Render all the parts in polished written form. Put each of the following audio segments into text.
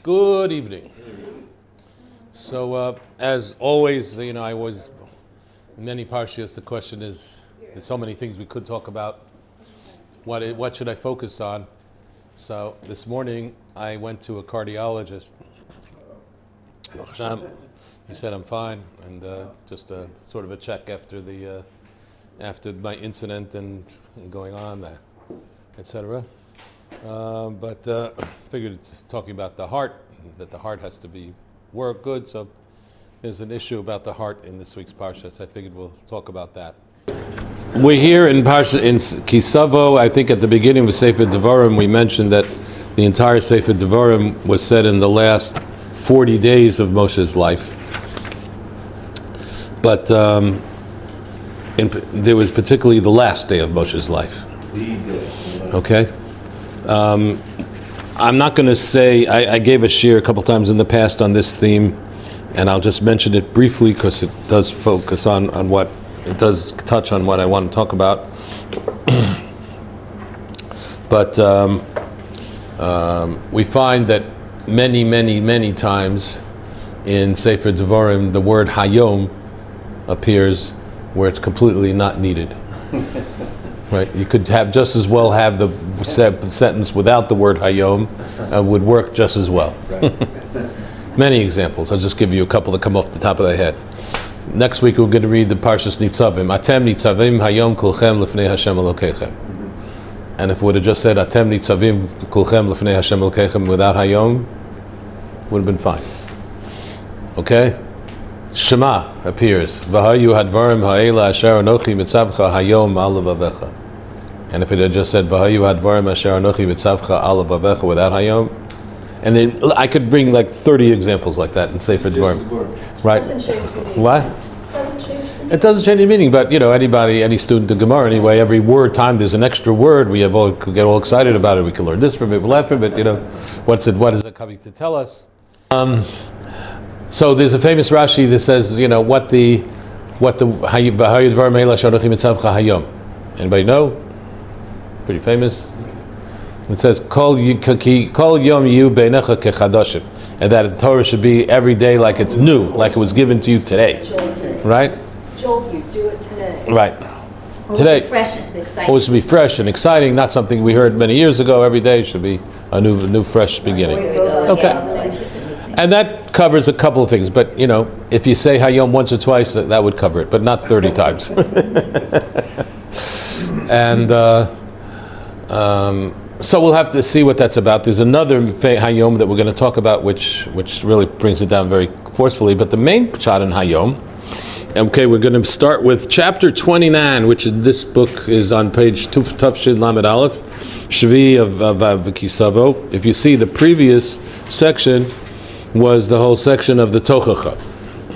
Good evening. So, as always, I always, in many parshas, the question is, there's so many things we could talk about. What should I focus on? So, this morning, I went to a cardiologist. He said I'm fine, and just a sort of a check after my incident and going on, etc. But figured it's talking about the heart, that the heart has to be work good. So there's an issue about the heart in this week's Parshat. So I figured we'll talk about that. We're here in Parshat in KiTavo. I think at the beginning of Sefer Devarim we mentioned that the entire Sefer Devarim was said in the last 40 days of Moshe's life. But there was particularly the last day of Moshe's life. Okay? I'm not going to say, I gave a shiur a couple times in the past on this theme, and I'll just mention it briefly because it does focus on what, it does touch on what I want to talk about. But we find that many times in Sefer Devarim, the word Hayom appears where it's completely not needed. Right, you could have just as well have the sentence without the word Hayom, would work just as well. Right. Many examples. I'll just give you a couple that come off the top of the head. Next week we're going to read the Parshat Nitzavim. Atem Nitzavim Hayom Kulchem Lefnei Hashem Elokeichem. And if it would have just said Atem Nitzavim Kulchem Lefnei Hashem Elokeichem without Hayom, would have been fine. Okay? Shema appears. V'hayu hadvarim ha'ela asher anochi mitzavcha hayom al levavecha. And if it had just said V'hayu hadvarim asher anochi mitzavcha al levavecha without hayom, and then I could bring like 30 examples like that in Sefer Devarim. Right? Doesn't change the meaning. What? Doesn't change the meaning. It doesn't change the meaning, but any student of Gemara anyway, every time there's an extra word, we get all excited about it. We can learn this from it, we laugh from it. What is it coming to tell us? So there's a famous Rashi that says, anybody know? Pretty famous. It says, Kol yom yu beinecha kechadashim, and that the Torah should be every day like it's new, like it was given to you today. Right? Joel, you do it today. Right. Today. Fresh and exciting. Always should be fresh and exciting, not something we heard many years ago. Every day should be a new fresh beginning. Okay. And that covers a couple of things, but if you say Hayom once or twice, that would cover it, but not 30 times. And so we'll have to see what that's about. There's another Hayom that we're going to talk about, which really brings it down very forcefully. But the main Parshat in Hayom, okay, we're going to start with chapter 29, which in this book is on page Tufshin Lamed Aleph, Shvi of KiTavo. If you see the previous section, was the whole section of the Tochacha.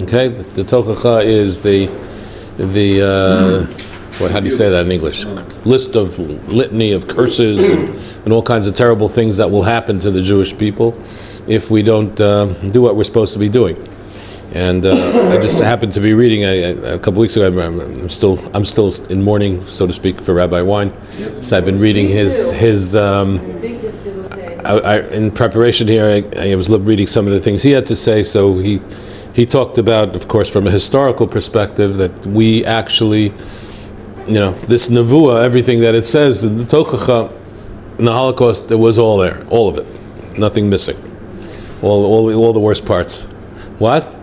Okay, the Tochacha is the how do you say that in English? Litany of curses and all kinds of terrible things that will happen to the Jewish people if we don't do what we're supposed to be doing. And I just happened to be reading a couple weeks ago. I'm still in mourning, so to speak, for Rabbi Wein. So I've been reading his. In preparation here, I was reading some of the things he had to say. So he talked about, of course, from a historical perspective, that we actually, this nevuah, everything that it says in the Tochacha, in the Holocaust, it was all there, all of it, nothing missing, all the worst parts. What?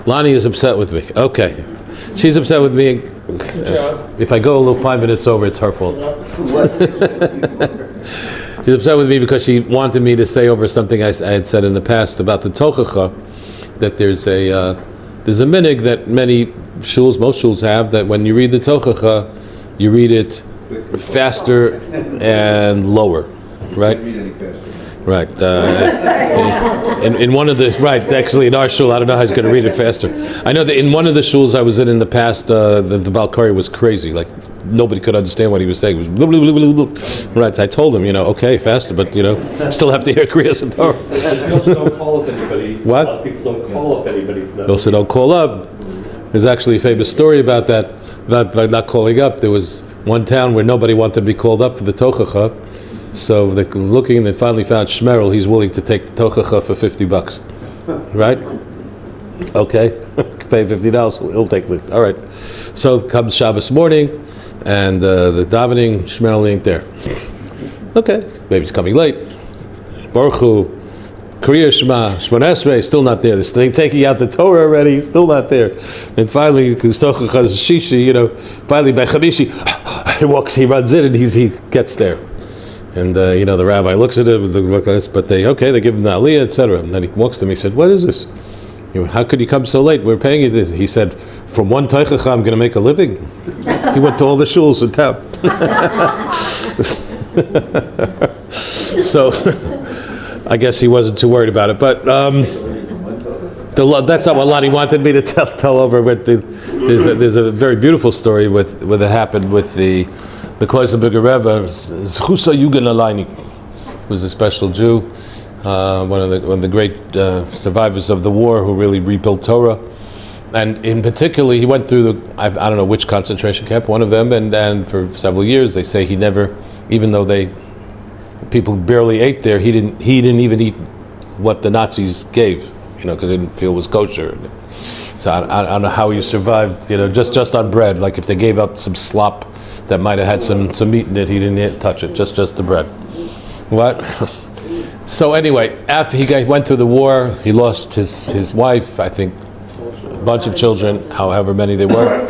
Lonnie is upset with me. Okay, she's upset with me. If I go a little 5 minutes over, it's her fault. She's upset with me because she wanted me to say over something I had said in the past about the Tochacha, that there's a minig that most shuls have, that when you read the Tochacha, you read it faster and lower, right? Right. In one of the actually in our shul, I don't know how he's going to read it faster. I know that in one of the shuls I was in the past, the Balkari was crazy. Like nobody could understand what he was saying. It was blah, blah, blah, blah, blah. Right. So I told him, okay, faster, but still have to hear Kriyas and Torah. You also don't call up anybody. What? A lot of people don't call up anybody for that. You also don't call up. There's actually a famous story about that, about not calling up. There was one town where nobody wanted to be called up for the Tochacha, So they're looking, and they finally found Shmerel. He's willing to take the tochacha for $50, right? Okay, pay $50. He'll take the. All right. So comes Shabbos morning, and the davening. Shmerel ain't there. Okay, maybe he's coming late. Baruch Hu, Kriya Shema, Shmona Esrei, still not there. They're taking out the Torah already, he's still not there. And finally, Kustocha Shishi, finally by Chamishi, he runs in and he gets there. And the rabbi looks at him, but they give him the aliyah, etc. And then he walks to him. He said, "What is this? How could you come so late? We're paying you this." He said, "From one teichacha, I'm going to make a living." He went to all the shuls in town. So I guess he wasn't too worried about it. But that's not what Lonnie wanted me to tell over. But there's a very beautiful story with what happened with the Kloisenberger Rebbe, Zchusa Yugen Alayni, who's a special Jew, one of the great survivors of the war, who really rebuilt Torah. And in particular, he went through I don't know which concentration camp, one of them, and for several years they say he never, even though people barely ate there, he didn't even eat what the Nazis gave, because they didn't feel it was kosher. So I don't know how he survived, just on bread. Like if they gave up some slop that might have had some meat in it, he didn't touch it, just the bread. What? So anyway, after he went through the war, he lost his wife, I think, a bunch of children, however many they were,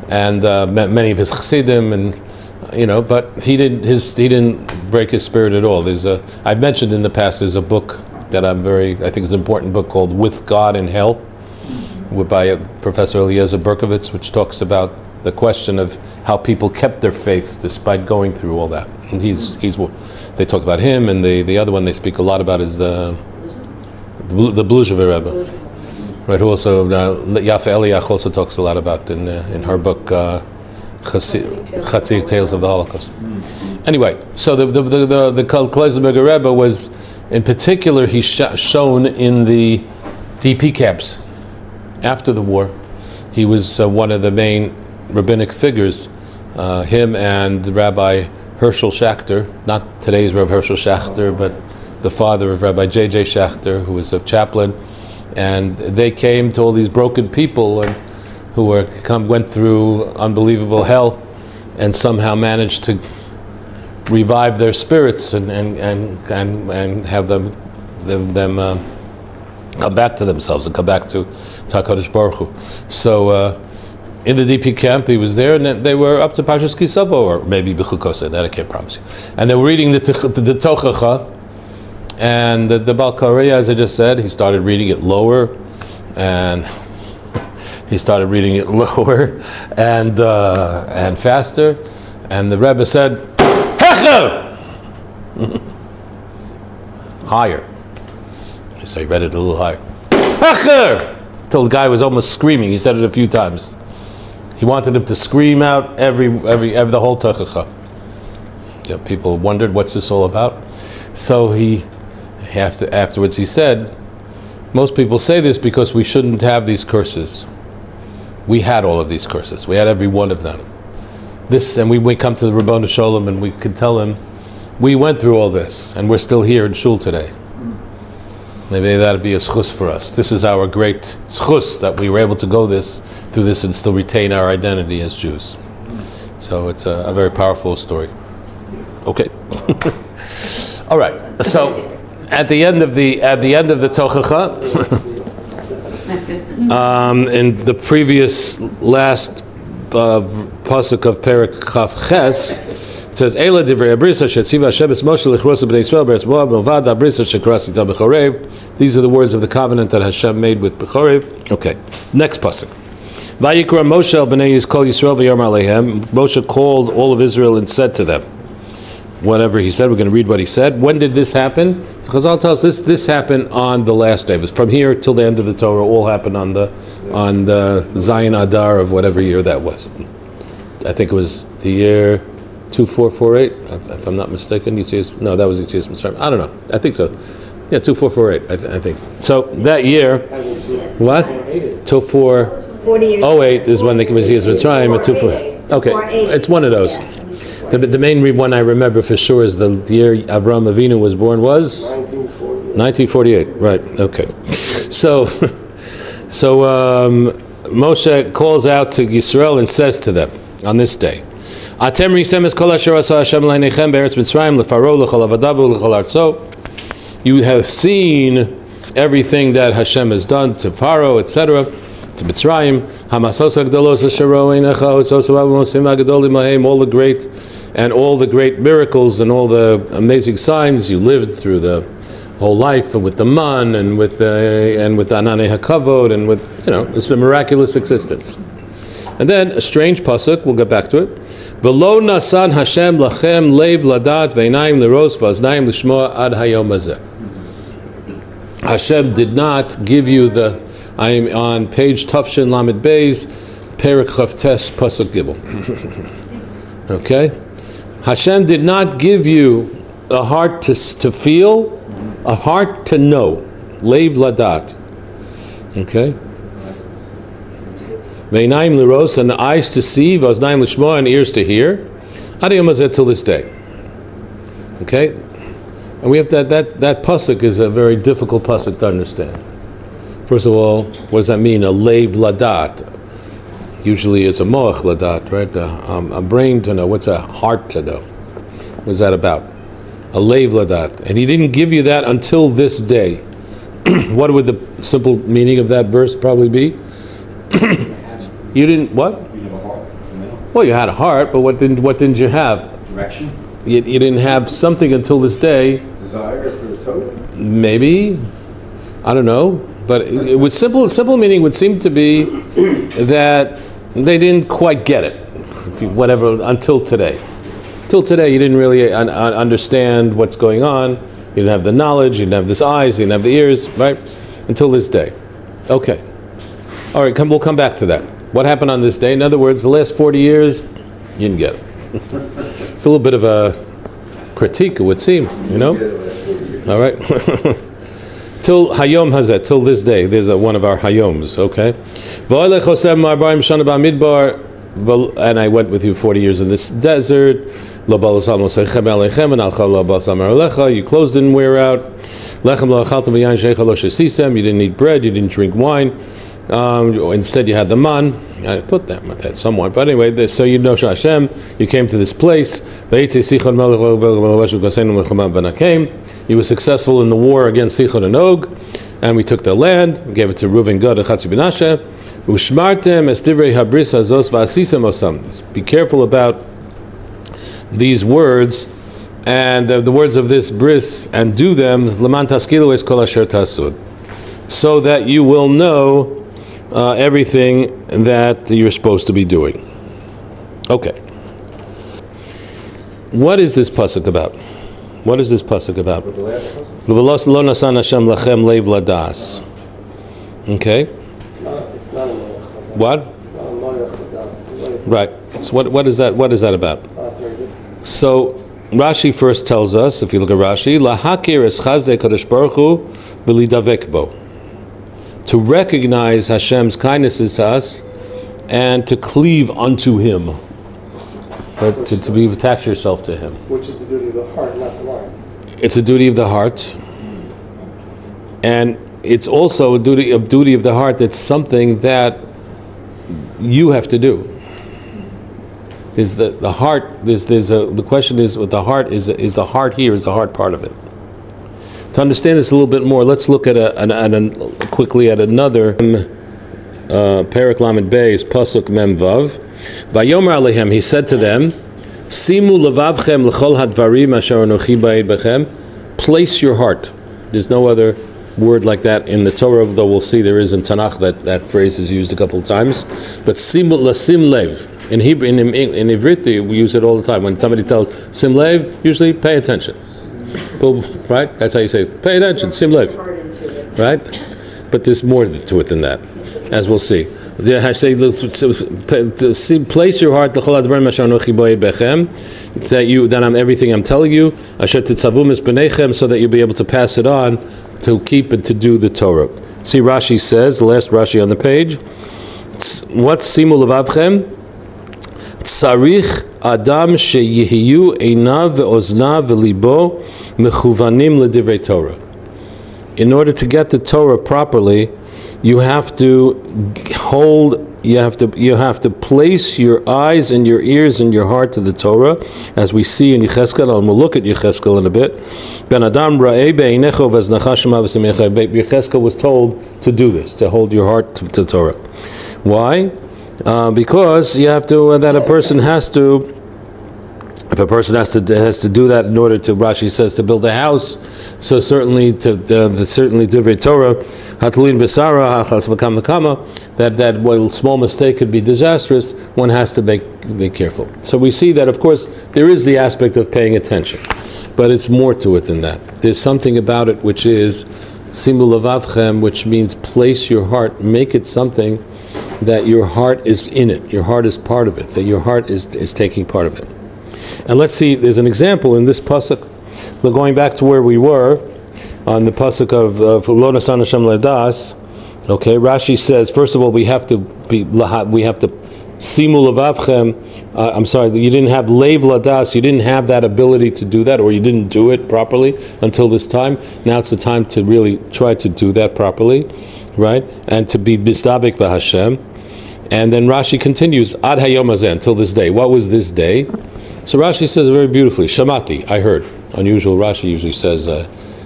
and many of his chassidim, and but he didn't break his spirit at all. I've mentioned in the past, there's a book that I think is an important book called "With God in Hell," by Professor Eliezer Berkovitz, which talks about the question of how people kept their faith despite going through all that. And they talk about him, and the other one they speak a lot about is the Bluzhever Rebbe, right? Who also Yafa Eliach also talks a lot about in her book Chatzik Tales of the Holocaust. Anyway, so the Kloisenberger Rebbe was, in particular, he's shown in the DP camps after the war. He was one of the main rabbinic figures, him and Rabbi Herschel Schachter, not today's Rabbi Herschel Schachter, but the father of Rabbi J.J. Schachter, who was a chaplain, and they came to all these broken people who went through unbelievable hell, and somehow managed to revive their spirits and have them come back to themselves and come back to HaKadosh Baruch Hu. So in the DP camp, he was there, and they were up to Parshat KiTavo, or maybe B'chukoseh, that I can't promise you. And they were reading the Tochacha, and the Baal Korea, as I just said, he started reading it lower, and faster, and the Rebbe said, Hecher! Higher. So he read it a little higher. Hecher! Till the guy was almost screaming. He said it a few times. He wanted him to scream out every the whole Tochacha. People wondered, what's this all about? So afterwards he said, most people say this because we shouldn't have these curses. We had all of these curses. We had every one of them. And we come to the Rabbanu Sholem and we can tell him, we went through all this and we're still here in shul today. Maybe that'd be a schus for us. This is our great schus, that we were able to go through this and still retain our identity as Jews. So it's a very powerful story. Okay. All right. So at the end of the Tochacha, in the previous last pasuk of Perek Chaf Ches, it says, "Eila divrei abrisa shetziva Hashem es Moshe lichrosa b'nei Yisrael beretz Moab milvad abrisa shekarasi ta b'chorev." These are the words of the covenant that Hashem made with B'chorev. Okay, next pasuk. Vayikra Moshe el b'nei kol Yisrael v'yomar aleihem. Moshe called all of Israel and said to them, whatever he said. We're going to read what he said. When did this happen? So Chazal tells us this happened on the last day. It was from here till the end of the Torah. All happened on the Zion Adar of whatever year that was. I think it was the year 2448, if I'm not mistaken. No, that was Yitzias Mitzrayim. I don't know. I think so. Yeah, 2448. I think. So that year, what? 2408 is when they came to Yitzias Mitzrayim. Okay, it's one of those. The main one I remember for sure is the year Avraham Avinu was born was 1948. Right. Okay. So Moshe calls out to Yisrael and says to them on this day, "Atem risem es kol asher asa Hashem leinechem be'eretz Mitzrayim lefaro lechol avadavu lechol artzo." You have seen everything that Hashem has done to Pharaoh, etc., to Mitzrayim. Hamasos hagdolos asher ro'einecha osos v'avosim hagdolim lahem. All the great and all the great miracles and all the amazing signs you lived through the whole life, and with the man and with Ananei HaKavod, and with, it's a miraculous existence. And then a strange pasuk, we'll get back to it. V'lo nasan Hashem lachem leiv ladat ve'inayim leros v'aznayim l'shmoa ad hayom hazeh. Hashem did not give you I am on page Tafshin Lamed Beis, Perek Chavtes pasuk Gimel. Okay? Hashem did not give you a heart to feel, a heart to know. Leiv ladat. Okay? Ve'inayim liros, and eyes to see, v'aznayim l'shmoa, and ears to hear. Ad hayom hazeh, till this day. Okay? And we have that pasuk is a very difficult pasuk to understand. First of all, what does that mean? A leiv ladat. Usually it's a moach ladat, right? A brain to know. What's a heart to know? What's that about? A leiv ladat. And he didn't give you that until this day. What would the simple meaning of that verse probably be? You didn't, what? You have a heart. Well, you had a heart, but what didn't you have? Direction. You didn't have something until this day. Desire for the Torah. Maybe, I don't know, but it would simple meaning would seem to be that they didn't quite get it, whatever, until today. Till today, you didn't really understand what's going on. You didn't have the knowledge. You didn't have the eyes. You didn't have the ears, right? Until this day. Okay. All right. We'll come back to that. What happened on this day? In other words, the last 40 years, you didn't get it. It's a little bit of a critique, it would seem, All right. Till Hayom Hazeh, till this day. There's one of our Hayoms, okay? And I went with you 40 years in this desert. You clothes didn't wear out. You didn't eat bread, you didn't drink wine. Instead you had the man. I put that with that somewhat, but anyway, so you know Hashem, you came to this place. He was successful in the war against Sichon and Og, and we took their land, we gave it to Reuven, Gad, and Chatzi Menashe. Be careful about these words and the words of this bris, and do them so that you will know everything that you're supposed to be doing. Okay. What is this pasuk about? What is this pasuk about? Okay. It's not a moach. What? It's not a moach. Right. So what is that? What is that about? That's very good. So Rashi first tells us, if you look at Rashi, lahakir es chazdei kadosh baruch hu v'lidavek bo. To recognize Hashem's kindnesses to us and to cleave unto Him, but to be attach yourself to Him. Which is the duty of the heart, not the mind. It's a duty of the heart, and it's also a duty of the heart. That's something that you have to do. There's the heart. The question is, with the heart is the heart here? Is the heart part of it? To understand this a little bit more, let's look at quickly at another Perek Lamed Beis pasuk Mem Vav. Vayomer Alehem, he said to them, Simu levavchem l'chol hadvarim asher anochi ba'ed bechem. Place your heart. There's no other word like that in the Torah, though we'll see there is in Tanakh that phrase is used a couple of times. But simu lasim lev. In Hebrew, in Ivrit, we use it all the time. When somebody tells sim lev, usually pay attention. Right? That's how you say, pay attention, sim lev. Right? But there's more to it than that, as we'll see. I say, place your heart, that I'm everything I'm telling you, so that you'll be able to pass it on, to keep and to do the Torah. See, Rashi says, the last Rashi on the page, what's simu levavchem? Tzarich Adam sheyihiyu einav ve'oznav ve'libo mechuvanim l'divrei Torah. In order to get the Torah properly, you have to place your eyes and your ears and your heart to the Torah, as we see in Yecheskel, and we'll look at Yecheskel in a bit. Ben Adam ra'ei be'einecho v'aznacha shema v'simecha. Yecheskel was told to do this, to hold your heart to Torah. Why? Because you have to. That a person has to. If a person has to do that in order to, Rashi says, to build a house, so certainly Divrei Torah, Hatlin Besara, Hachas V'kam V'kama, that while small mistake could be disastrous, one has to be careful. So we see that, of course, there is the aspect of paying attention, but it's more to it than that. There's something about it which is Simu Levavchem, which means place your heart, make it something that your heart is in it, your heart is part of it, that your heart is taking part of it. And let's see, there's an example in this pasuk. We're going back to where we were on the pasuk of Lo Nasan Hashem Ledas. Okay, Rashi says, first of all, we have to simu levavchem. I'm sorry, you didn't have leiv ladas. You didn't have that ability to do that, or you didn't do it properly until this time. Now it's the time to really try to do that properly, right? And to be bizdabek b'Hashem. And then Rashi continues, ad hayom hazeh, until this day. What was this day? So Rashi says very beautifully, Shamati, I heard. Unusual, Rashi usually says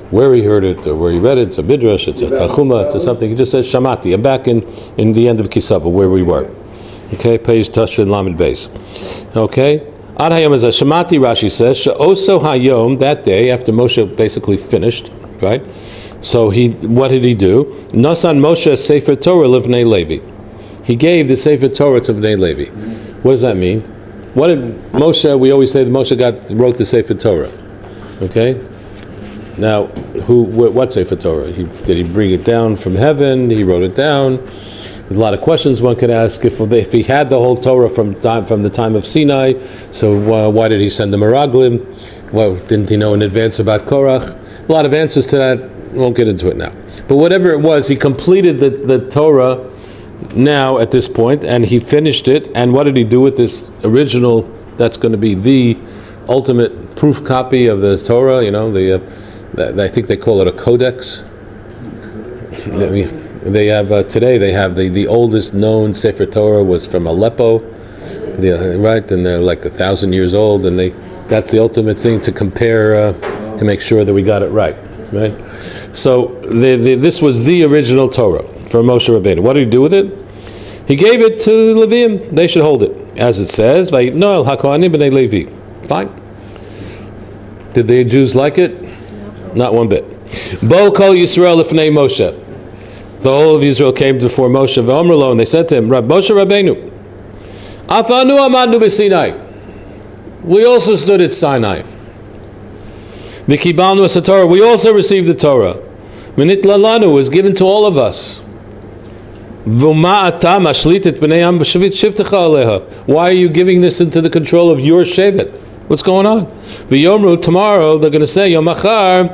where he heard it or where he read it. It's a midrash, it's a tachuma, it's a something. He just says Shamati. I'm back in the end of KiTavo where we were. Okay, page Tashrin Lamed Beis. Okay, Ad Hayom is a Shamati. Rashi says She'oso Hayom, that day after Moshe basically finished, right? So what did he do? Nasan Moshe Sefer Torah Livnei Levi. He gave the Sefer Torah to Bnei Levi. What does that mean? What did Moshe? We always say that Moshe wrote the Sefer Torah. Okay. Now, what Sefer Torah? Did he bring it down from heaven? He wrote it down. There's a lot of questions one could ask. If he had the whole Torah from the time of Sinai, so why did he send the Meraglim? Well, didn't he know in advance about Korach? A lot of answers to that. We won't get into it now. But whatever it was, he completed the Torah now at this point, and he finished it. And what did he do with this original? That's going to be the ultimate proof copy of the Torah. You know, I think they call it a codex. They have today. They have the oldest known Sefer Torah was from Aleppo, right? And they're like 1,000 years old, and that's the ultimate thing to compare to make sure that we got it right. So this was the original Torah for Moshe Rabbeinu. What did he do with it? He gave it to the Leviim. They should hold it, as it says. Vayitnoel hakohanim b'nei Levi. Fine. Did the Jews like it? Not one bit. Bo kol Yisrael lifnei Moshe. The whole of Israel came before Moshe v'omrlo, and they said to him, Moshe Rabbeinu, afanu amadnu b'Sinai. We also stood at Sinai. V'kibalnu es Torah. We also received the Torah. V'nitla lanu was given to all of us. Why are you giving this into the control of your shevet? What's going on? V'yomru, tomorrow they're going to say, Yom achar,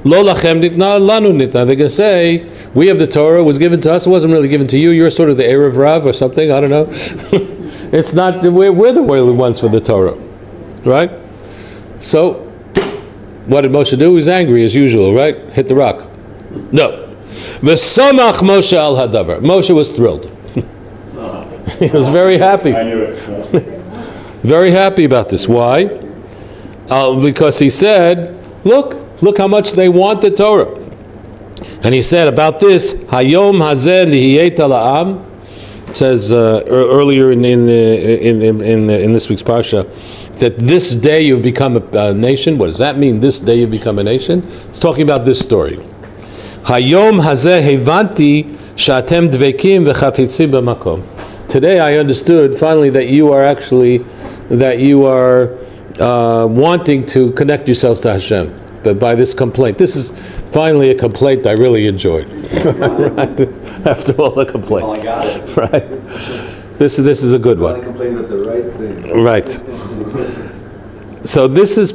lo lachem nitna lanu nitna. They're going to say, we have the Torah, it was given to us, it wasn't really given to you, you're sort of the Erev Rav or something, I don't know. It's not, we're the ones for the Torah. Right? So, what did Moshe do? He was angry as usual, right? Hit the rock. No. V'samach Moshe al hadavar. Moshe was thrilled. He was very happy. I knew it. Very happy about this. Why? Because he said, look how much they want the Torah. And he said about this, Hayom hazeh nihiyet la'am. It says earlier in this week's parsha that this day you've become a nation. What does that mean? This day you've become a nation. It's talking about this story. Hayom hazeh hevanti shatem dvekim v'chafitzim b'makom. Today I understood finally that you are wanting to connect yourselves to Hashem. But by this complaint, this is finally a complaint I really enjoyed. Right? After all the complaints, right? This is a good one. Complain about the right thing. Right. So this is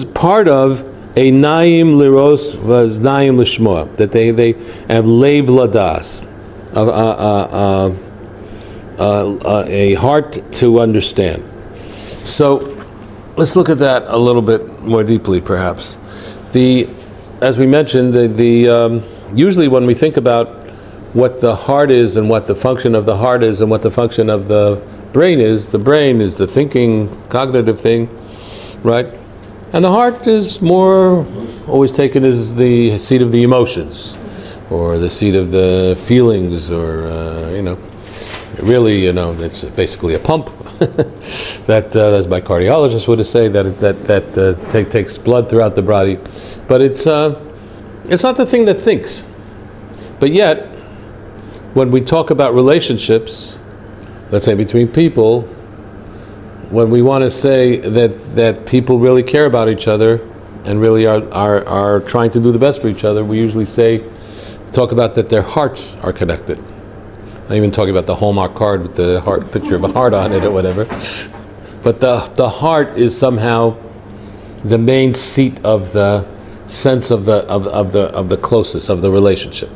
part of a naim liros was naim lishmoa, that they have leiv ladas, a heart to understand. So let's look at that a little bit more deeply, perhaps. As we mentioned, usually when we think about what the heart is and what the function of the heart is and what the function of the brain is the thinking, cognitive thing, right? And the heart is more always taken as the seat of the emotions, or the seat of the feelings, or really, it's basically a pump that, as my cardiologist would say, that takes blood throughout the body. But it's not the thing that thinks. But yet, when we talk about relationships, let's say between people, when we want to say that people really care about each other and really are trying to do the best for each other, we usually talk about that their hearts are connected. I'm even talking about the Hallmark card with the heart picture of a heart on it or whatever. But the heart is somehow the main seat of the sense of the closeness of the relationship.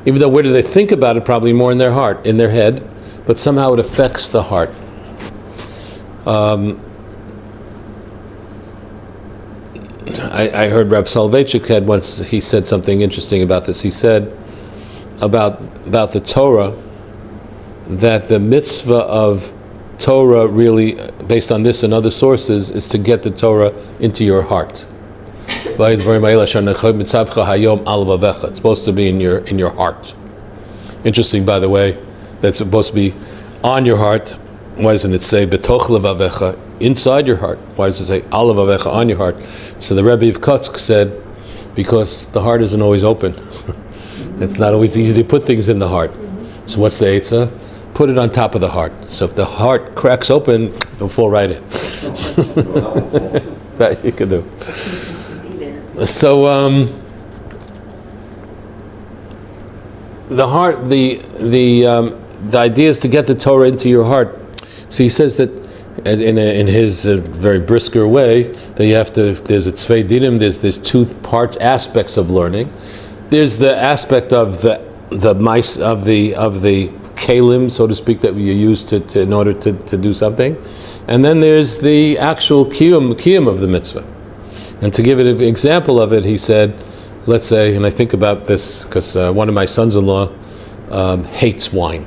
Even though where do they think about it? Probably more in their heart, in their head, but somehow it affects the heart. I heard Rav Soloveitchik had once, he said something interesting about this. He said about the Torah, that the mitzvah of Torah really, based on this and other sources, is to get the Torah into your heart. It's supposed to be in your heart. Interesting, by the way, that's supposed to be on your heart. Why doesn't it say betoch levavecha, inside your heart? Why does it say al levavecha, on your heart? So the Rebbe of Kotsk said, because the heart isn't always open. It's not always easy to put things in the heart. So what's the eitzah? Put it on top of the heart. So if the heart cracks open, it'll fall right in. That you can do. So the heart, the idea is to get the Torah into your heart. So he says that in his very brisker way, that you have to. There's a tzvei dinim. There's two parts, aspects of learning. There's the aspect of the mice of the kalim, so to speak, that you use to in order to do something, and then there's the actual kiyum of the mitzvah. And to give it an example of it, he said, let's say, and I think about this because one of my sons-in-law hates wine.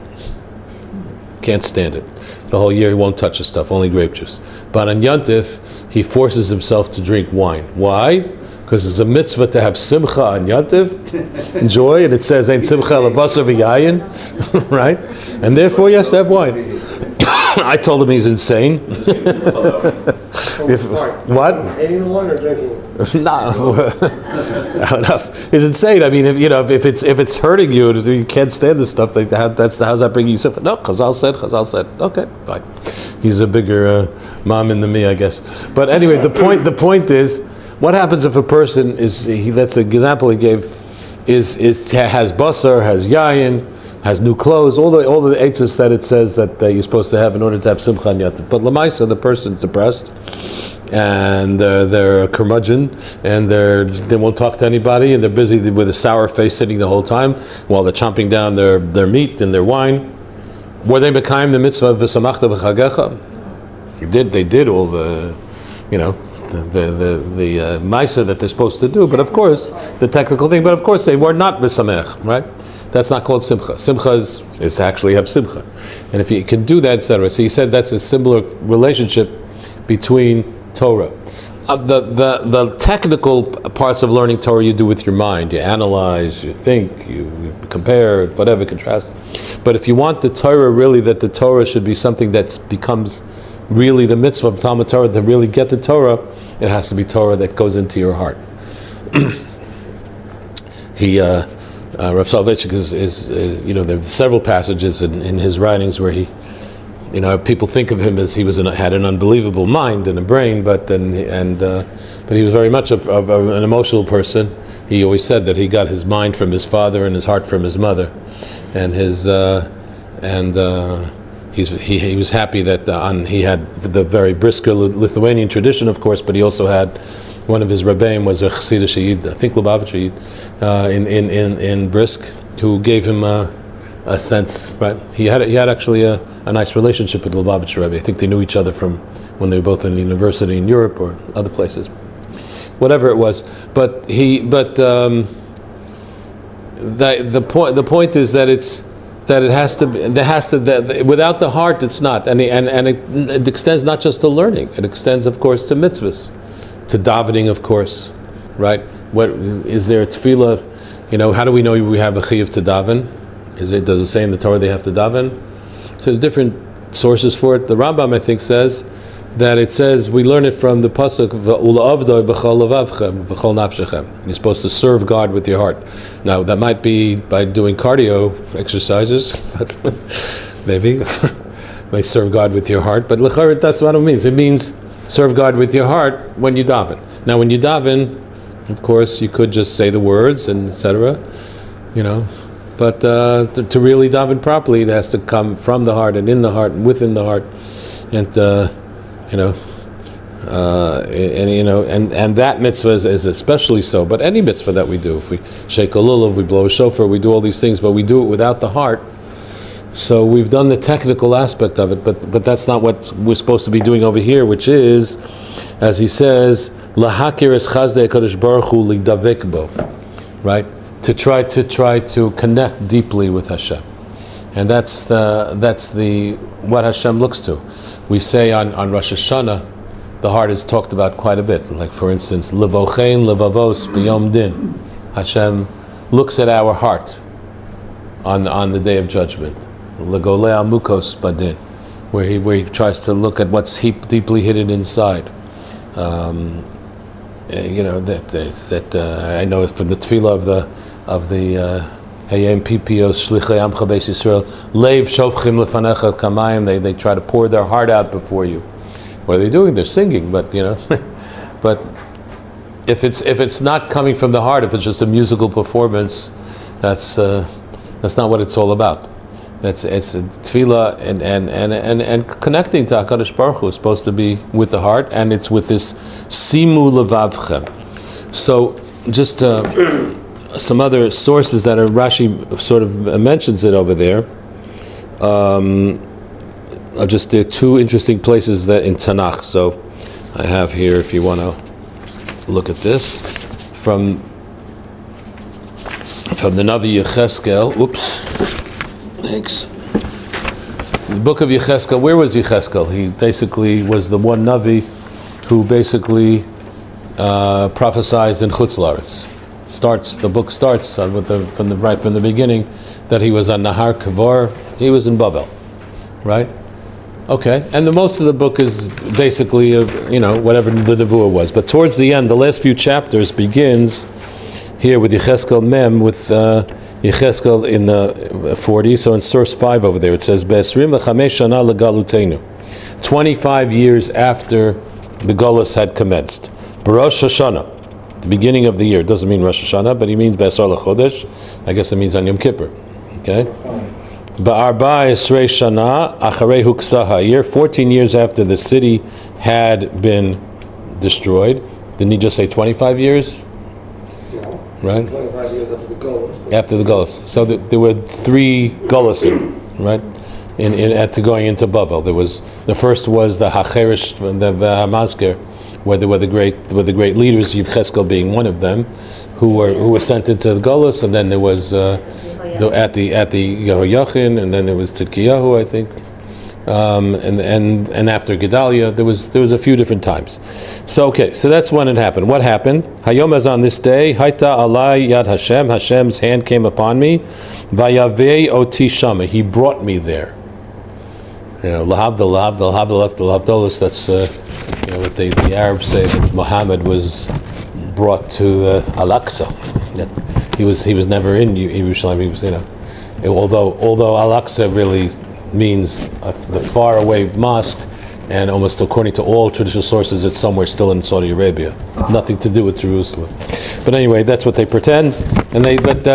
Can't stand it. The whole year he won't touch the stuff, only grape juice. But on Yontif, he forces himself to drink wine. Why? Because it's a mitzvah to have simcha on Yontif, joy, and it says, ain't simcha l'basar v'yayin, right? And therefore he has to have wine. I told him he's insane. What? Eating the wine or drinking? No, it's insane. I mean, if it's hurting you, you can't stand this stuff. How's that bringing you simcha? No, Chazal said. Okay, fine. He's a bigger mamin than me, I guess. But anyway, the point is, what happens if a person that's the example he gave, has basar, has yayin, has new clothes, all the eitzes that it says that you're supposed to have in order to have simcha and yativ. But lamaisa, the person's depressed, and they're a curmudgeon, and they won't talk to anybody, and they're busy with a sour face sitting the whole time while they're chomping down their meat and their wine. Were they mekayim the mitzvah of v'samachta v'chagecha? They did all the maisa that they're supposed to do, but of course the technical thing. But of course they were not b'samech, right? That's not called simcha. Simcha is to actually have simcha, and if you can do that, etc. So he said that's a similar relationship between Torah. The technical parts of learning Torah you do with your mind. You analyze, you think, you compare, whatever, contrast. But if you want the Torah really, that the Torah should be something that becomes really the mitzvah of Talmud Torah, to really get the Torah, it has to be Torah that goes into your heart. Rav Soloveitchik is there are several passages in his writings where he, people think of him as he had an unbelievable mind and a brain, but he was very much of an emotional person. He always said that he got his mind from his father and his heart from his mother, and he was happy that he had the very brisker Lithuanian tradition, of course, but he also had one of his Rebbeim was a Chassidish Yid, I think Lubavitcher Yid, in Brisk, who gave him a sense. Right, he had actually a nice relationship with Lubavitcher Rebbe. I think they knew each other from when they were both in the university in Europe or other places, whatever it was. But the point is that without the heart it's not, and it extends not just to learning, it extends of course to mitzvahs, to davening of course, right? What is there tefillah? How do we know we have a chiyuv to daven? Does it say in the Torah they have to daven? So there's different sources for it. The Rambam I think says that it says, we learn it from the pasuk Ula'avdoi b'chol levavchem v'chol nafshechem. You're supposed to serve God with your heart. Now that might be by doing cardio exercises, maybe. May serve God with your heart, but l'chayr that's what it means. It means serve God with your heart when you daven. Now when you daven, of course you could just say the words and etc. But to really daven properly, it has to come from the heart and in the heart and within the heart, and and that mitzvah is especially so. But any mitzvah that we do, if we shake a lulav, we blow a shofar, we do all these things, but we do it without the heart. So we've done the technical aspect of it, but that's not what we're supposed to be doing over here, which is, as he says, lahakir es chazdei HaKadosh Baruch Hu lidavek bo, right? To try to connect deeply with Hashem, and that's what Hashem looks to. We say on Rosh Hashana, the heart is talked about quite a bit. Like for instance, levochein levavos b'yom din. Hashem looks at our heart on the day of judgment. Legolei amukos badin, where he tries to look at what's deeply hidden inside. I know from the tefillah of the Hayem Pipios Shlichei Amcha Beis Yisrael, Leiv Shofchim Lefanecha Kamayim. They try to pour their heart out before you. What are they doing? They're singing, but but if it's not coming from the heart, if it's just a musical performance, that's not what it's all about. It's tefillah and connecting to HaKadosh Baruch Hu is supposed to be with the heart, and it's with this simu levavchem. So just some other sources that Rashi sort of mentions it over there. I'll just do two interesting places that in Tanakh. So I have here, if you want to look at this, from the Navi Yecheskel. Oops. Thanks. The book of Yecheskel. Where was Yecheskel? He basically was the one Navi who basically prophesied in Chutz La'aretz. The book starts from the beginning that he was on Nahar Kavar. He was in Babel, right? Okay, and most of the book is basically whatever the nevuah was. But towards the end, the last few chapters begins here with Yecheskel Mem, with Yecheskel in the 40. So in source 5 over there, it says Be'esrim v'chamesh shana legalutenu, 25 years after the Golus had commenced. Rosh Hashana, the beginning of the year. It doesn't mean Rosh Hashanah, but he means Be'asar l'chodesh. I guess it means on Yom Kippur. Okay. Ba'arba esrei shana acharei huksa ha'ir, 14 years after the city had been destroyed. Didn't he just say 25 years? No. Right. 25 years after the Golus. After the Golus. So there were 3 Golusim, right? After going into Babel, there was the first was the Hacherish, the Hamazker, where there were the great leaders, Yecheskel being one of them, who were sent into the Golus, and then there was at the Yehoiachin, and then there was Tzidkiyahu, I think, and after Gedaliah, there was a few different times. So that's when it happened. What happened? Hayom, as on this day, Haita alai yad Hashem. Hashem's hand came upon me. Vayavei oti shama. He brought me there. Lahavdol. That's what the Arabs say. That Muhammad was brought to Al-Aqsa. He was never in Yerushalayim. He was although Al-Aqsa really means the faraway mosque, and almost according to all traditional sources, it's somewhere still in Saudi Arabia. Nothing to do with Jerusalem. But anyway, that's what they pretend. But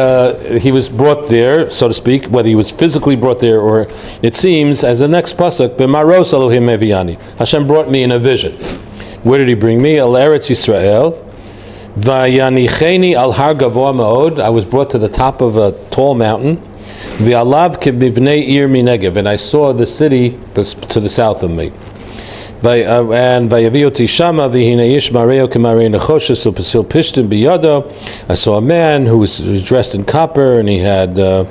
he was brought there, so to speak, whether he was physically brought there or, it seems, as the next pasuk, B'maros Elohim Eviani. Hashem brought me in a vision. Where did he bring me? El Eretz Yisrael. Vayanicheni al har gavoa ma'od. I was brought to the top of a tall mountain. V'alav kibnei ir minegev, and I saw the city to the south of me. And Vayavioti Shama Vihine Ish Mareo Kemarei Nechoshes Upasil Pishtim Biyado. I saw a man who was dressed in copper, and he had a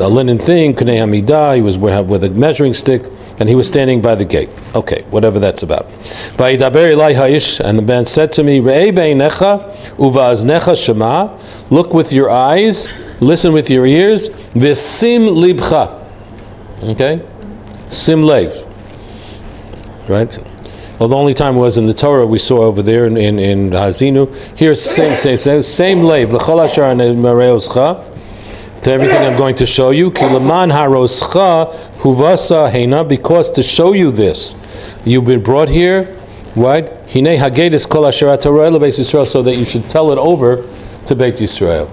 linen thing, Kunei Hamidah. He was with a measuring stick, and he was standing by the gate. Okay, whatever that's about. Vayidaber Elai Ha'ish, and the man said to me, Re'ei beinecha uva'aznecha shema. Look with your eyes, listen with your ears. V'sim libcha. Okay, sim lev. Right? Well, the only time it was in the Torah we saw over there in Hazinu. Here's same lave. L'chol asher mareoscha. To everything I'm going to show you. Ki leman haroscha huvasa heina. Because to show you this, you've been brought here. Right? Hinei hagedis kol asher atorah lebeis Yisrael, so that you should tell it over to Beit Yisrael.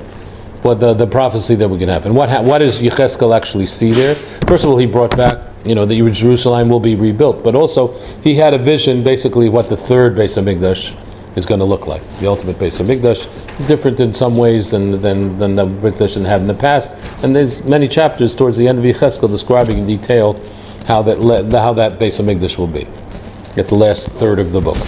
What the prophecy that we can have. And what does Yecheskel actually see there? First of all, he brought back, that Jerusalem will be rebuilt. But also, he had a vision, basically, what the third Beis HaMikdash is going to look like. The ultimate Beis HaMikdash, different in some ways than the Mikdash had in the past. And there's many chapters towards the end of Yecheskel describing in detail how that Beis HaMikdash will be. It's the last third of the book.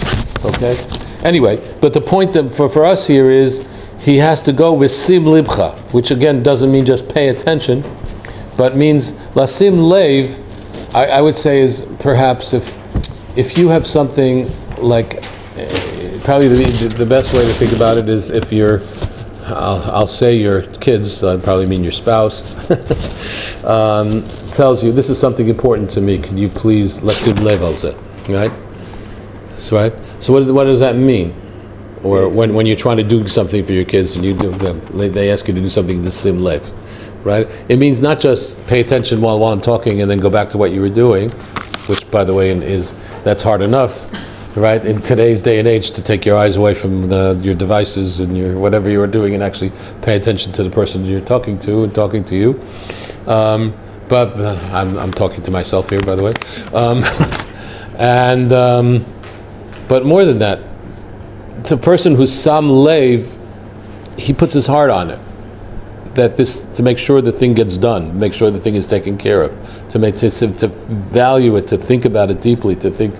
Okay? Anyway, but the point that for us here is, he has to go with sim libcha, which again doesn't mean just pay attention, but means lasim lev. I would say is perhaps if you have something like, probably the best way to think about it is if I'll say your kids, so I probably mean your spouse, tells you this is something important to me. Can you please lasim lev al zeh, right? So right. So what does that mean? Or when you're trying to do something for your kids and they ask you to do something the sim lev, right? It means not just pay attention while I'm talking and then go back to what you were doing, which by the way that's hard enough, right? In today's day and age, to take your eyes away from your devices and your whatever you are doing and actually pay attention to the person you're talking to and talking to you. But I'm talking to myself here, by the way. But more than that. The person who's sam lev, he puts his heart on it. To make sure the thing gets done, make sure the thing is taken care of, to value it, to think about it deeply, to think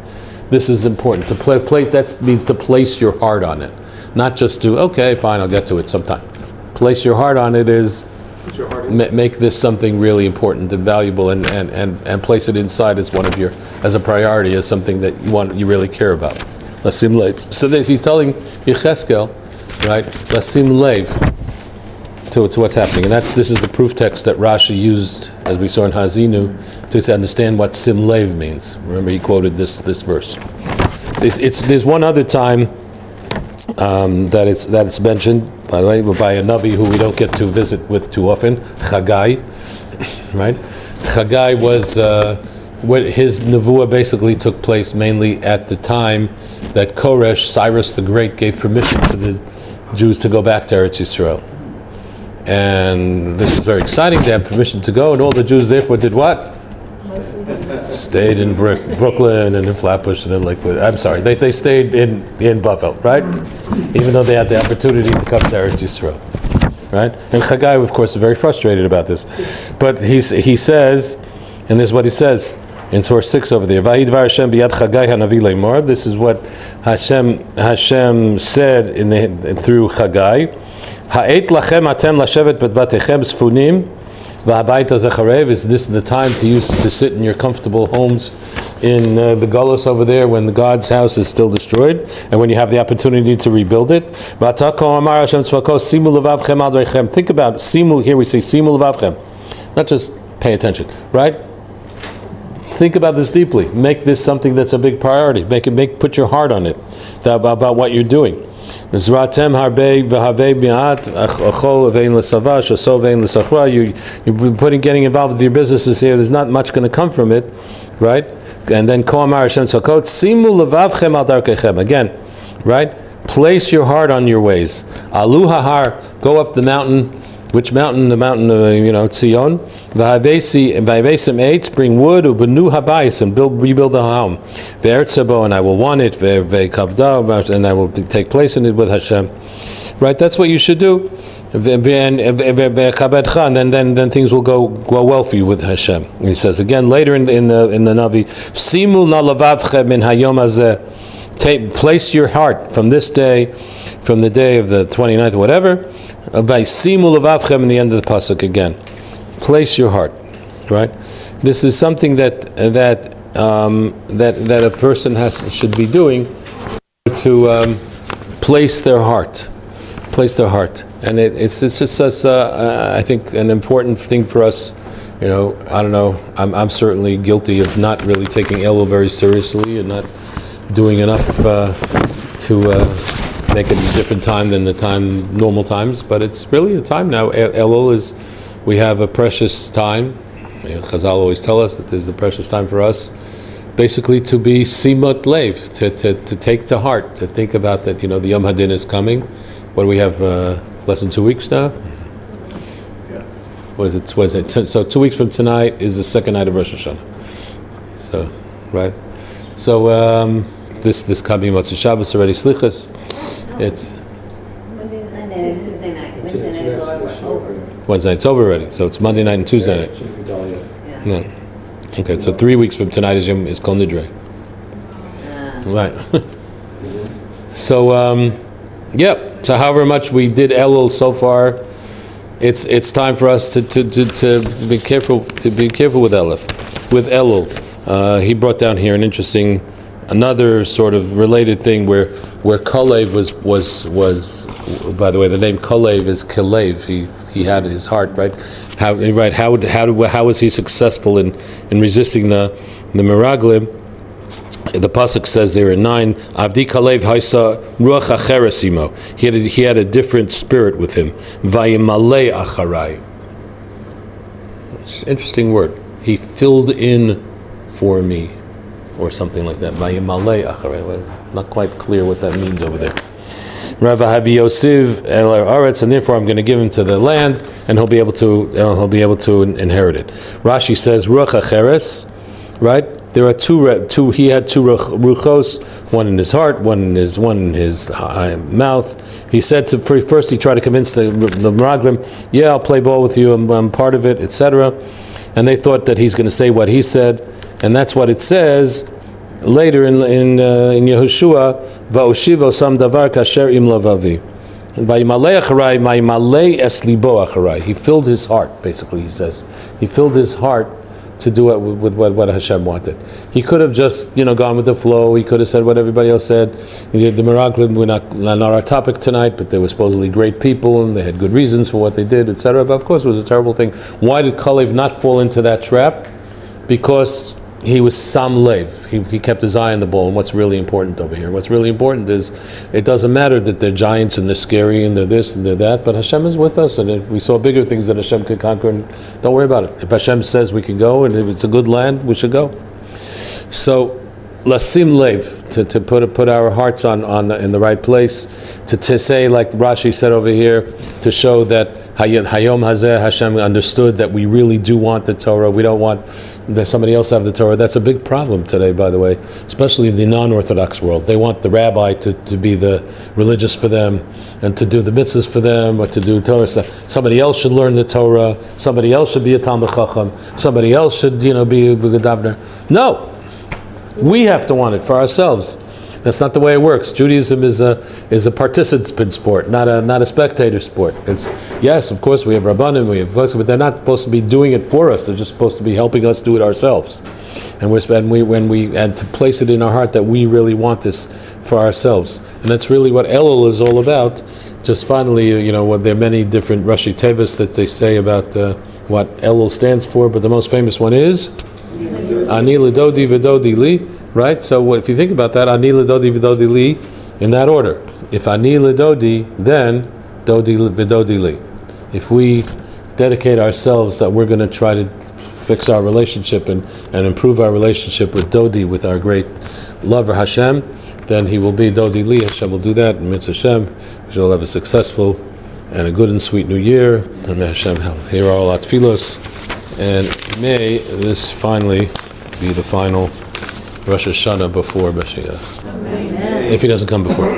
this is important. That means to place your heart on it, not just to okay, fine, I'll get to it sometime. Place your heart on it is make this something really important and valuable, and place it inside as as a priority, as something that you really care about. Lasim lev. So he's telling Yecheskel, right? Lasim lev to what's happening, and this is the proof text that Rashi used, as we saw in Hazinu, to understand what sim lev means. Remember, he quoted this verse. There's one other time that it's mentioned, by the way, by a Navi who we don't get to visit with too often, Chagai, right? Chagai was. His nevuah basically took place mainly at the time that Koresh, Cyrus the Great, gave permission to the Jews to go back to Eretz Yisrael. And this was very exciting to have permission to go, and all the Jews therefore did what? Stayed in Brooklyn and in Flatbush and in Lakewood. I'm sorry, they stayed in Buffalo, right? Even though they had the opportunity to come to Eretz Yisrael, right? And Chagai, of course, is very frustrated about this. But he says, and this is what he says, in source 6 over there. Vayidvar Hashem biyad Chagai hanavi leimor. This is what Hashem said through Chagai. Ha'et lachem atem lashevet betbatechem sfunim v'habayit hazacharev. Is this the time to sit in your comfortable homes in the Gullus over there when the God's house is still destroyed and when you have the opportunity to rebuild it? Think about simu. Here we say simu levavchem. Not just pay attention, right? Think about this deeply. Make this something that's a big priority. Put your heart on it about what you're doing. You're getting involved with your businesses here. There's not much going to come from it, right? And then again, right? Place your heart on your ways. Alu hahar, go up the mountain. Which mountain? The mountain of Tzion. V'havesim eitz, bring wood, ubenu habayis, and rebuild the home. Ve'ertzebo, and I will want it. Ve'kavda, and I will take place in it with Hashem. Right? That's what you should do. then things will go well for you with Hashem. And he says again later in the Navi, Simu na lavavchem min hayom hazeh. Place your heart from this day, from the day of the 29th, or whatever. Simu lavavchem in the end of the pasuk again. Place your heart, right? This is something that a person should be doing to place their heart, and it's just I think an important thing for us. I don't know. I'm certainly guilty of not really taking Elul very seriously and not doing enough to make it a different time than the normal times. But it's really a time now. Elul we have a precious time. Chazal always tell us that there's a precious time for us, basically to be simot lev, to take to heart, to think about that. The Yom Hadin is coming. What do we have? Less than 2 weeks now. Yeah. What is it? So 2 weeks from tonight is the second night of Rosh Hashana. So, right. So this coming Motzei Shabbos already slichas. It's Monday night. Monday and Tuesday night. Wednesday night is over. Wednesday night's over already. So it's Monday night and Tuesday night. Yeah. No. Okay, so 3 weeks from tonight is Kol Nidre. Right. So So however much we did Elul so far, it's time for us to be careful with Elul. He brought down here an interesting, another sort of related thing where Kalev was by the way, the name Kalev is Kalev. He had his heart, right? How was he successful in resisting the Meraglim? The pasuk says there in 9, Avdi Kalev Haisa Ruach Acheresimo. He had a different spirit with him. Vayimalei Acharai. It's an interesting word. He filled in for me, or something like that. Vayimalei Acharai. Well, not quite clear what that means over there. Rav Havi Yosiv El Aretz, and therefore I'm going to give him to the land, and he'll be able to inherit it. Rashi says Ruach Acheres, right? There are two. He had two ruchos, one in his heart, one in his mouth. He said first he tried to convince the Meraglim, yeah, I'll play ball with you, I'm part of it, etc. And they thought that he's going to say what he said, and that's what it says later in Yehoshua. Va'oshivo sam davar kasher im lavavi. Vayimalei acharai, vayimalei es libo acharai. He filled his heart. Basically, he says he filled his heart to do it with what Hashem wanted. He could have just, gone with the flow. He could have said what everybody else said. The Meraglim were not our topic tonight, but they were supposedly great people and they had good reasons for what they did, etc. But of course, it was a terrible thing. Why did Kalev not fall into that trap? Because he was Sam Lev. He kept his eye on the ball. And what's really important over here? What's really important is it doesn't matter that they're giants and they're scary and they're this and they're that, but Hashem is with us, and if we saw bigger things that Hashem could conquer, and don't worry about it. If Hashem says we can go, and if it's a good land, we should go. So, Lasim Lev, to put our hearts in the right place, to say, like Rashi said over here, to show that Hayom Hazeh, Hashem understood that we really do want the Torah. We don't want somebody else to have the Torah. That's a big problem today, by the way, especially in the non-Orthodox world. They want the rabbi to be the religious for them and to do the mitzvahs for them, or to do Torah. Somebody else should learn the Torah. Somebody else should be a Talmid Chacham. Somebody else should, be a Gedavner. No, we have to want it for ourselves. That's not the way it works. Judaism is a participant sport, not a spectator sport. It's, yes, of course we have Rabbanim, but they're not supposed to be doing it for us. They're just supposed to be helping us do it ourselves. And to place it in our heart that we really want this for ourselves. And that's really what Elul is all about. Just finally, there are many different Rashi Tevis that they say about what Elul stands for, but the most famous one is Ani L'Dodi V'Dodi Li. Right? So if you think about that, Ani L'Dodi V'Dodi Li, in that order. If Ani L'Dodi, then Dodi V'Dodi Li. If we dedicate ourselves that we're going to try to fix our relationship and improve our relationship with Dodi, with our great lover Hashem, then he will be Dodi Li. Hashem will do that. And Mitzvah Hashem, we shall have a successful and a good and sweet new year. And may Hashem hear all our tefillos. And may this finally be the final Rosh Hashana before Mashiach. If he doesn't come before.